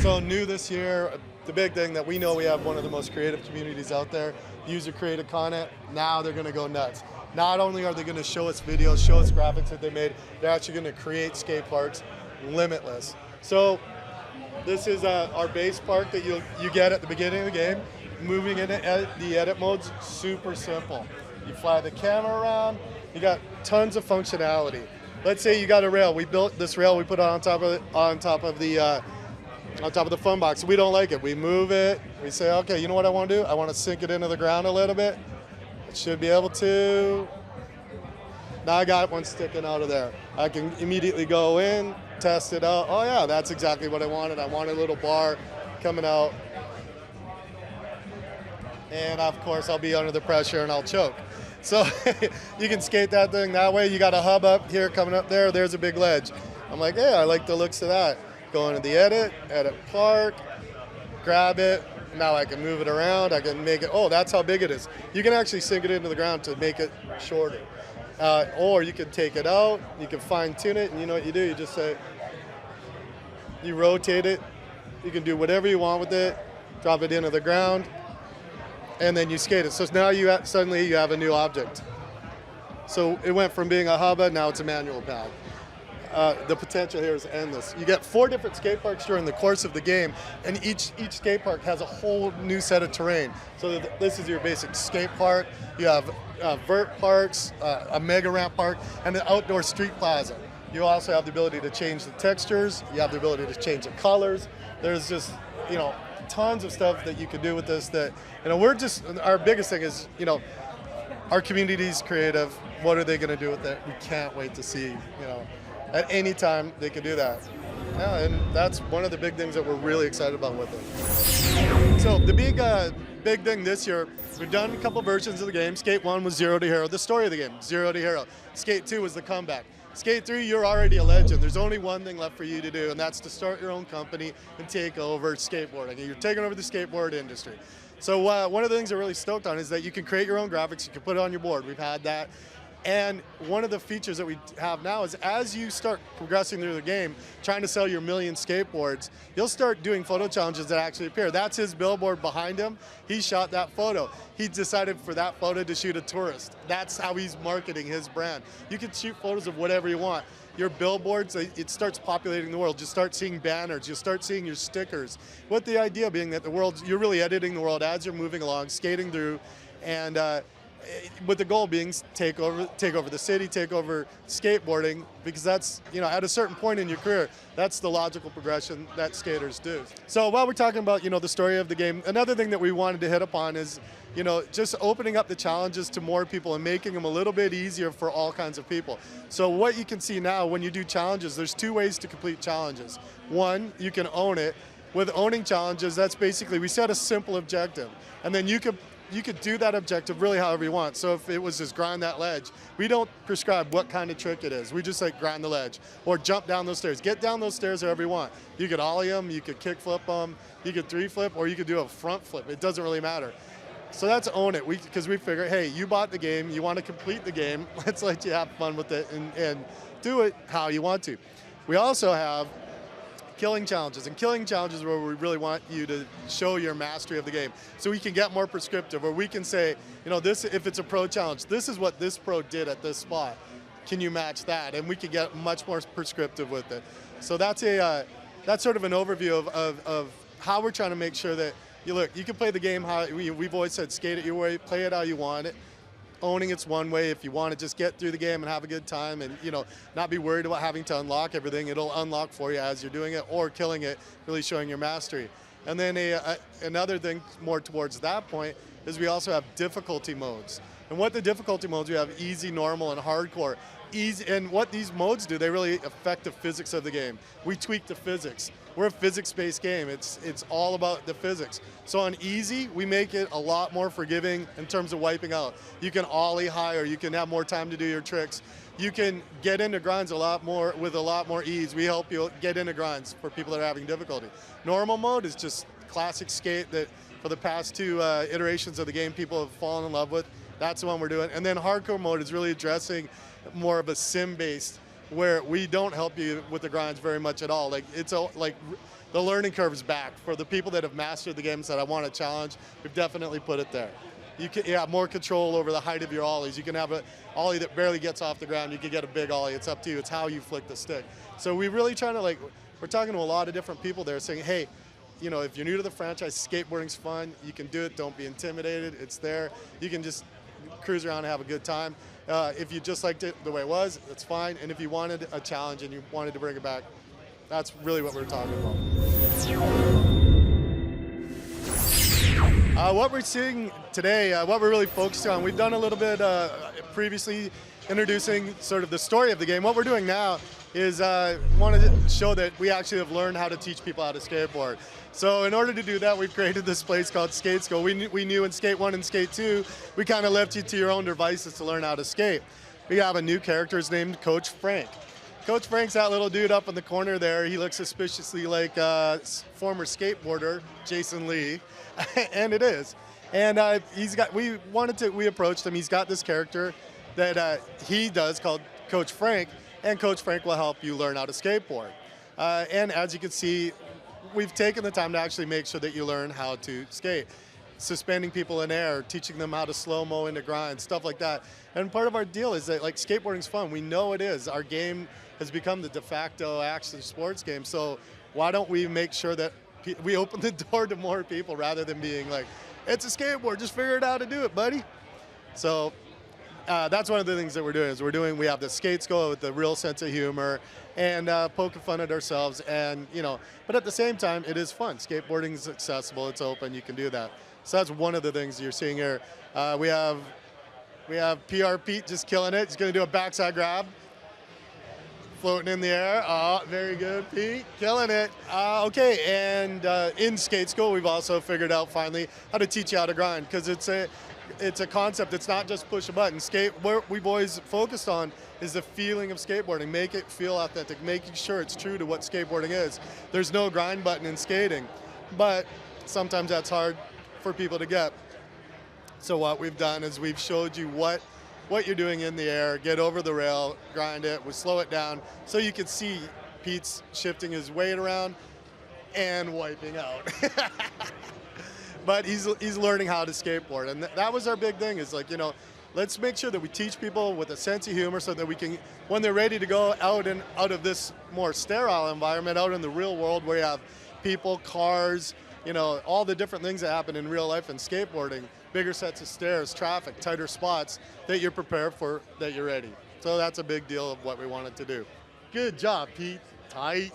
So new this year, the big thing that we know, we have one of the most creative communities out there. User created content, now they're gonna go nuts. Not only are they gonna show us videos, show us graphics that they made, they're actually gonna create skate parks limitless. So this is our base park that you get at the beginning of the game. Moving in the edit mode's super simple. You fly the camera around, you got tons of functionality. Let's say you got a rail. We built this rail, we put it on top of the fun box. We don't like it. We move it. We say, okay, you know what I want to do? I want to sink it into the ground a little bit. It should be able to. Now I got one sticking out of there. I can immediately go in, test it out. Oh yeah, that's exactly what I wanted. I want a little bar coming out. And of course I'll be under the pressure and I'll choke. So you can skate that thing that way. You got a hub up here coming up there. There's a big ledge. I'm like, hey, I like the looks of that. Go into the edit park, grab it. Now I can move it around. I can make it, oh, that's how big it is. You can actually sink it into the ground to make it shorter. Or you can take it out, you can fine tune it, and you know what you do? You just say, you rotate it. You can do whatever you want with it, drop it into the ground, and then you skate it. So now suddenly you have a new object. So it went from being a hubba, now it's a manual pad. The potential here is endless. You get 4 different skate parks during the course of the game, and each skate park has a whole new set of terrain. So this is your basic skate park. You have vert parks, a mega ramp park, and an outdoor street plaza. You also have the ability to change the textures. You have the ability to change the colors. There's just, tons of stuff that you can do with this that, our biggest thing is, our community's creative. What are they going to do with it? We can't wait to see, at any time they can do that. Yeah, and that's one of the big things that we're really excited about with it. So the big thing this year, we've done a couple versions of the game. Skate 1 was 0 to hero, the story of the game, 0 to hero. Skate 2 was the comeback. Skate 3, you're already a legend. There's only one thing left for you to do, and that's to start your own company and take over skateboarding. You're taking over the skateboard industry. So one of the things I'm really stoked on is that you can create your own graphics, you can put it on your board. We've had that. And one of the features that we have now is as you start progressing through the game, trying to sell your million skateboards, you'll start doing photo challenges that actually appear. That's his billboard behind him. He shot that photo. He decided for that photo to shoot a tourist. That's how he's marketing his brand. You can shoot photos of whatever you want. Your billboards, it starts populating the world. You start seeing banners, you start seeing your stickers. With the idea being that you're really editing the world as you're moving along, skating through, and with the goal being take over the city, take over skateboarding, because that's, at a certain point in your career, that's the logical progression that skaters do. So while we're talking about, the story of the game, another thing that we wanted to hit upon is, just opening up the challenges to more people and making them a little bit easier for all kinds of people. So what you can see now when you do challenges, there's 2 ways to complete challenges. One, you can own it. With owning challenges, that's basically, we set a simple objective, and then you could do that objective really however you want. So if it was just grind that ledge, we don't prescribe what kind of trick it is. We just like grind the ledge or jump down those stairs. Get down those stairs however you want. You could ollie them, you could kick flip them, you could 3-flip, or you could do a front flip. It doesn't really matter. So that's own it, because we figure, hey, you bought the game, you want to complete the game, let's let you have fun with it and do it how you want to. We also have killing challenges, and killing challenges where we really want you to show your mastery of the game. So we can get more prescriptive, or we can say, this, if it's a pro challenge, this is what this pro did at this spot. Can you match that? And we can get much more prescriptive with it. So that's sort of an overview of how we're trying to make sure that you can play the game how we've always said, skate it your way, play it how you want it. Owning it's one way. If you want to just get through the game and have a good time and not be worried about having to unlock everything, it'll unlock for you as you're doing it, or killing it, really showing your mastery. And then another thing more towards that point is we also have difficulty modes. And what the difficulty modes, we have easy, normal, and hardcore. Easy, and what these modes do, they really affect the physics of the game. We tweak the physics. We're a physics-based game. It's all about the physics. So on easy, we make it a lot more forgiving in terms of wiping out. You can ollie higher. You can have more time to do your tricks. You can get into grinds with a lot more ease. We help you get into grinds for people that are having difficulty. Normal mode is just classic skate that for the past 2 iterations of the game people have fallen in love with. That's the one we're doing. And then hardcore mode is really addressing more of a sim-based, where we don't help you with the grinds very much at all. Like the learning curve is back. For the people that have mastered the game and said, I want a challenge, we've definitely put it there. You have more control over the height of your ollies. You can have an ollie that barely gets off the ground. You can get a big ollie. It's up to you. It's how you flick the stick. So we really try to, like, we're talking to a lot of different people there saying, hey, you know, if you're new to the franchise, skateboarding's fun. You can do it. Don't be intimidated. It's there. You can just cruise around and have a good time. If you just liked it the way it was, that's fine. And if you wanted a challenge and you wanted to bring it back, that's really what we're talking about. What we're seeing today, what we're really focused on, we've done a little bit previously introducing sort of the story of the game. What we're doing now is wanted to show that we actually have learned how to teach people how to skateboard. So in order to do that, we've created this place called skateschool. We knew in Skate 1 and Skate 2, we kind of left you to your own devices to learn how to skate. We have a new character named Coach Frank. Coach Frank's that little dude up in the corner there. He looks suspiciously like former skateboarder Jason Lee, and it is. And we approached him. He's got this character that he does called Coach Frank, and Coach Frank will help you learn how to skateboard. And as you can see, we've taken the time to actually make sure that you learn how to skate. Suspending people in air, teaching them how to slow-mo into grind, stuff like that. And part of our deal is that, like, skateboarding's fun. We know it is. Our game has become the de facto action sports game. So why don't we make sure that we open the door to more people rather than being like, it's a skateboard, just figure out how to do it, buddy. So that's one of the things that we're doing. We have the skate school with the real sense of humor and poking fun at ourselves, and but at the same time, it is fun. Skateboarding is accessible, it's open, you can do that. So that's one of the things you're seeing here. We have PR Pete just killing it. He's going to do a backside grab, floating in the air. Oh, very good, Pete, killing it. Okay, and in skate school, we've also figured out finally how to teach you how to grind, because it's a concept. It's not just push a button. What we've always focused on is the feeling of skateboarding. Make it feel authentic, making sure it's true to what skateboarding is. There's no grind button in skating, but sometimes that's hard for people to get. So what we've done is we've showed you what you're doing in the air, get over the rail, grind it, we slow it down, so you can see Pete's shifting his weight around and wiping out. But he's learning how to skateboard, and that was our big thing. Is like, let's make sure that we teach people with a sense of humor, so that we can, when they're ready to go out of this more sterile environment, out in the real world where you have people, cars, all the different things that happen in real life in skateboarding, bigger sets of stairs, traffic, tighter spots, that you're prepared for, that you're ready. So that's a big deal of what we wanted to do. Good job, Pete. Tight.